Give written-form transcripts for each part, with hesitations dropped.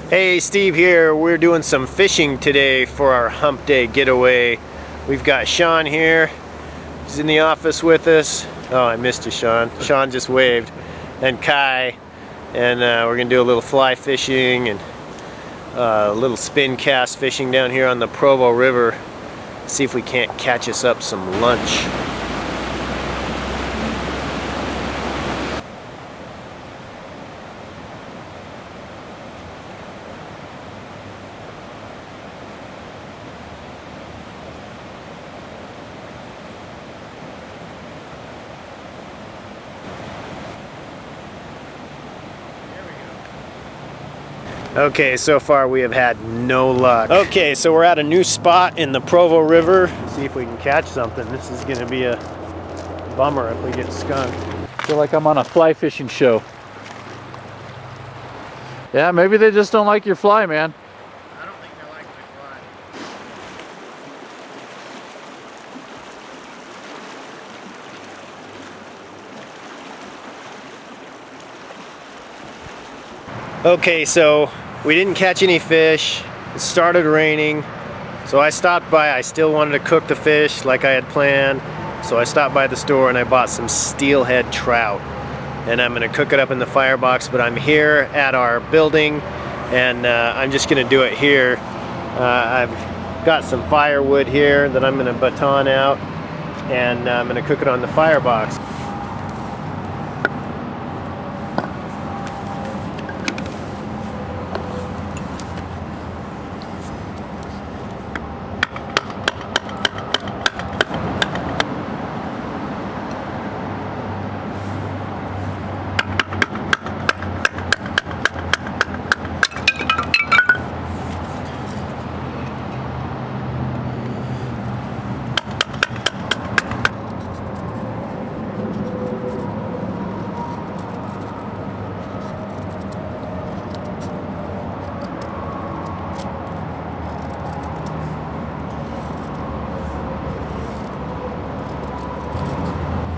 Hey, Steve here. We're doing some fishing today for our hump day getaway. We've got Sean here. He's in the office with us. Oh, I missed you, Sean. Sean just waved. And Kai. And we're gonna do a little fly fishing and a little spin cast fishing down here on the Provo River. See if we can't catch us up some lunch. Okay, so far we have had no luck. Okay, so we're at a new spot in the Provo River. See if we can catch something. This is gonna be a bummer if we get skunked. I feel like I'm on a fly fishing show. Yeah, maybe they just don't like your fly, man. I don't think they like my fly. Okay, so we didn't catch any fish. It started raining, so I stopped by. I still wanted to cook the fish like I had planned, so I stopped by the store and I bought some Steel Head Trout, and I'm gonna cook it up in the firebox. But I'm here at our building, and I'm just gonna do it here. I've got some firewood here that I'm gonna baton out, and I'm gonna cook it on the firebox.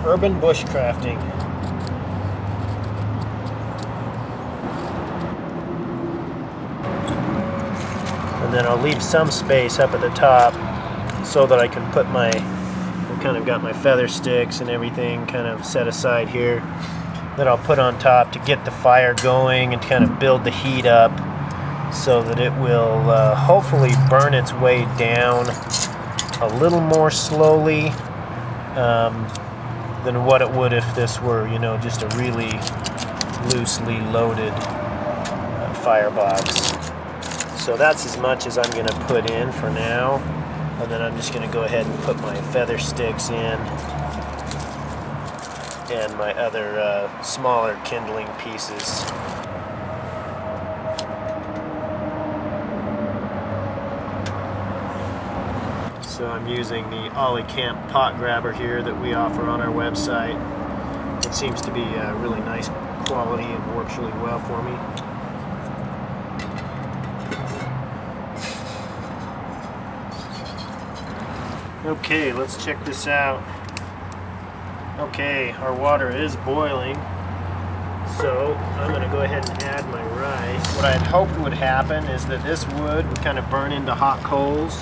Urban bushcrafting. And then I'll leave some space up at the top so that I can put my, I've kind of got my feather sticks and everything kind of set aside here that I'll put on top to get the fire going and kind of build the heat up so that it will hopefully burn its way down a little more slowly than what it would if this were, you know, just a really loosely loaded firebox. So that's as much as I'm going to put in for now, and then I'm just going to go ahead and put my feather sticks in and my other smaller kindling pieces. So I'm using the Ollie Camp pot grabber here that we offer on our website. It seems to be really nice quality and works really well for me. Okay, let's check this out. Okay, our water is boiling, so I'm going to go ahead and add my rice. What I'd hoped would happen is that this wood would kind of burn into hot coals,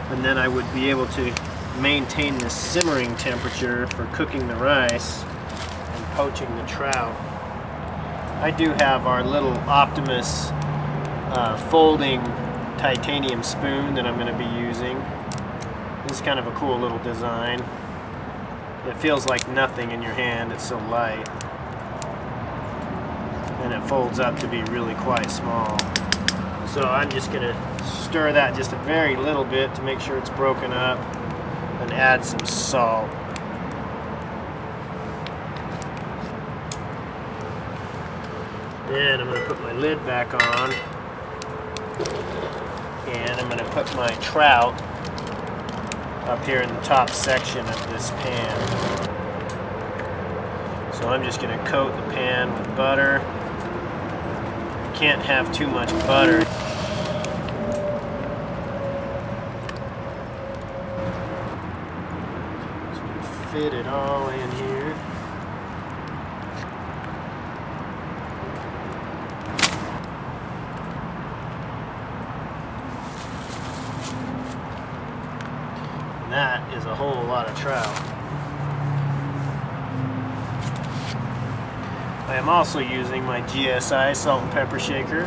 and then I would be able to maintain the simmering temperature for cooking the rice and poaching the trout. I do have our little Optimus folding titanium spoon that I'm going to be using. This is kind of a cool little design. It feels like nothing in your hand, it's so light. And it folds up to be really quite small. So I'm just going to stir that just a very little bit to make sure it's broken up, and add some salt. Then I'm going to put my lid back on, and I'm going to put my trout up here in the top section of this pan. So I'm just going to coat the pan with butter. You can't have too much butter. Fit it all in here. that is a whole lot of trout. I am also using my GSI salt and pepper shaker,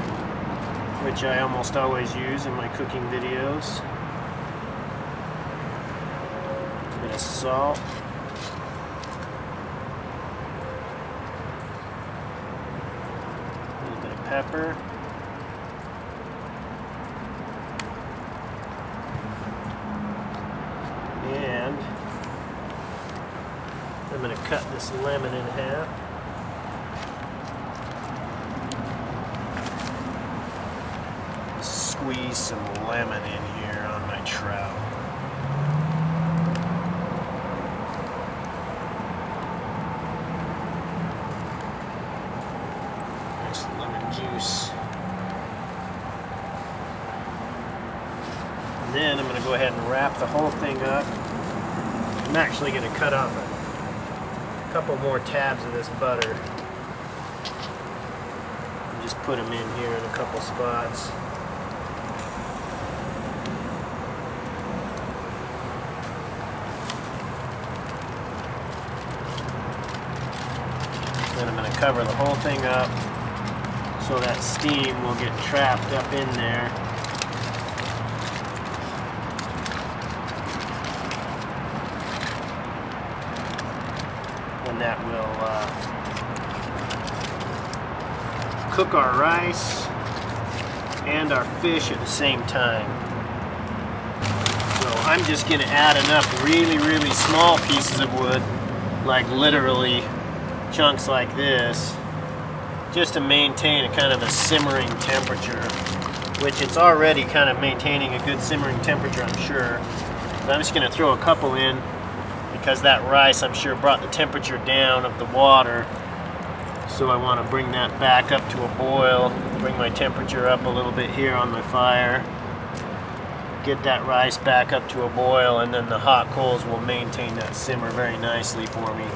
which I almost always use in my cooking videos. A bit of salt. A little bit of pepper. And I'm going to cut this lemon in half. Squeeze some lemon in here on my trout. Nice lemon juice. And then I'm going to go ahead and wrap the whole thing up. I'm actually going to cut off a couple more tabs of this butter. And just put them in here in a couple spots. Then I'm going to cover the whole thing up so that steam will get trapped up in there. And that will cook our rice and our fish at the same time. So I'm just going to add enough really small pieces of wood, like literally chunks like this, just to maintain a kind of a simmering temperature, which it's already kind of maintaining a good simmering temperature, I'm sure. But I'm just going to throw a couple in because that rice, I'm sure, brought the temperature down of the water. So I want to bring that back up to a boil, bring my temperature up a little bit here on my fire, get that rice back up to a boil, and then the hot coals will maintain that simmer very nicely for me.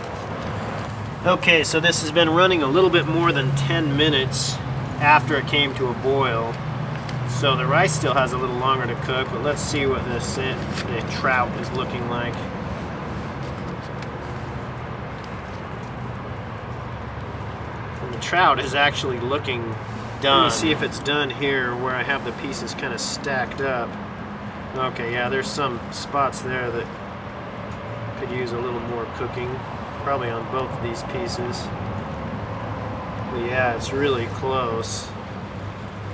Okay, so this has been running a little bit more than 10 minutes after it came to a boil. So the rice still has a little longer to cook, but let's see what the trout is looking like. And the trout is actually looking done. Let me see if it's done here where I have the pieces kind of stacked up. Okay, yeah, there's some spots there that could use a little more cooking. Probably on both of these pieces. But yeah, it's really close.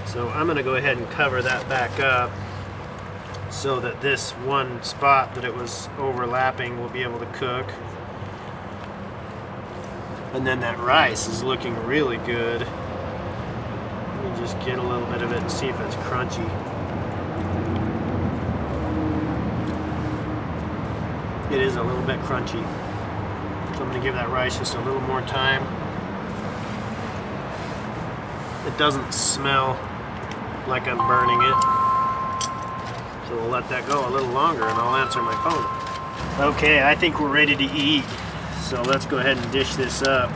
So I'm going to go ahead and cover that back up so that this one spot that it was overlapping will be able to cook. And then that rice is looking really good. Let me just get a little bit of it and see if it's crunchy. It is a little bit crunchy. So I'm going to give that rice just a little more time. It doesn't smell like I'm burning it. So we'll let that go a little longer and I'll answer my phone. Okay, I think we're ready to eat. So let's go ahead and dish this up.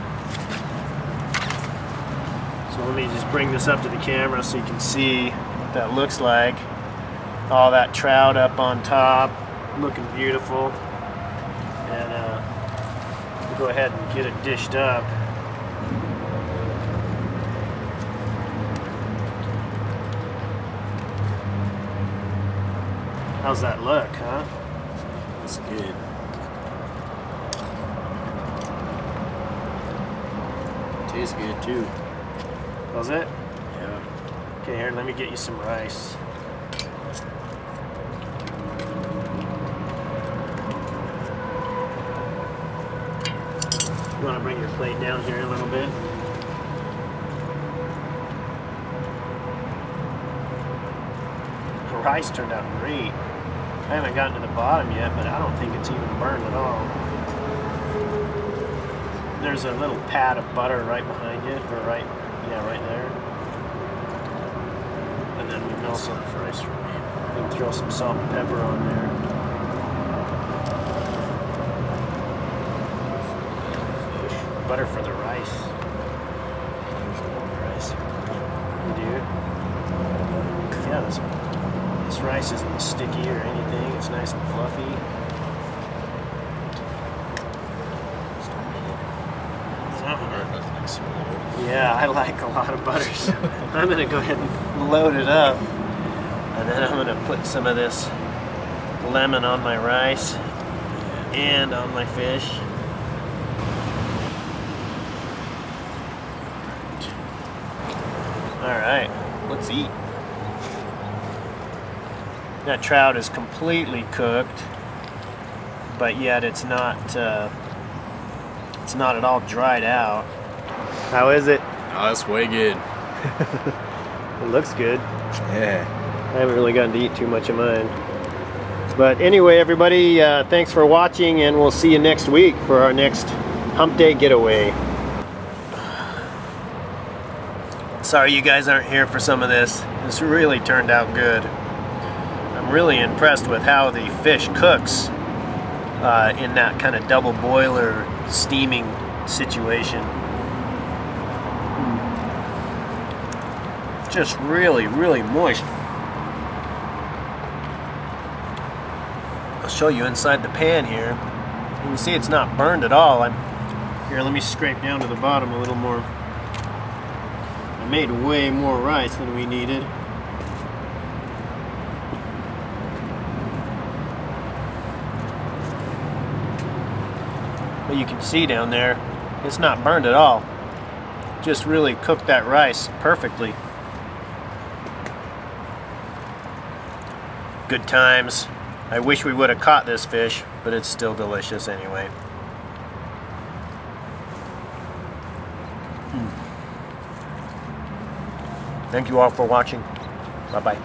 So let me just bring this up to the camera so you can see what that looks like. All that trout up on top, looking beautiful. And go ahead and get it dished up. How's that look, huh? That's good. Tastes good too. Does it? Yeah. Okay, here, let me get you some rice. You want to bring your plate down here a little bit? The rice turned out great. I haven't gotten to the bottom yet, but I don't think it's even burned at all. There's a little pad of butter right behind you, or right there. And then we can also rice for me. We can throw some salt and pepper on there. Butter for the rice. You do? Yeah, this rice isn't sticky or anything. It's nice and fluffy. Yeah, I like a lot of butter. So I'm gonna go ahead and load it up, and then I'm gonna put some of this lemon on my rice and on my fish. All right, let's eat. That trout is completely cooked, but yet it's not at all dried out. How is it? Oh, that's way good. It looks good. Yeah. I haven't really gotten to eat too much of mine. But anyway, everybody, thanks for watching, and we'll see you next week for our next Hump Day getaway. Sorry you guys aren't here for some of this. This really turned out good. I'm really impressed with how the fish cooks in that kind of double boiler steaming situation. Just really, really moist. I'll show you inside the pan here. You can see it's not burned at all. Here, let me scrape down to the bottom a little more. I made way more rice than we needed. But you can see down there, it's not burned at all. Just really cooked that rice perfectly. Good times. I wish we would have caught this fish, but it's still delicious anyway. Thank you all for watching. Bye-bye.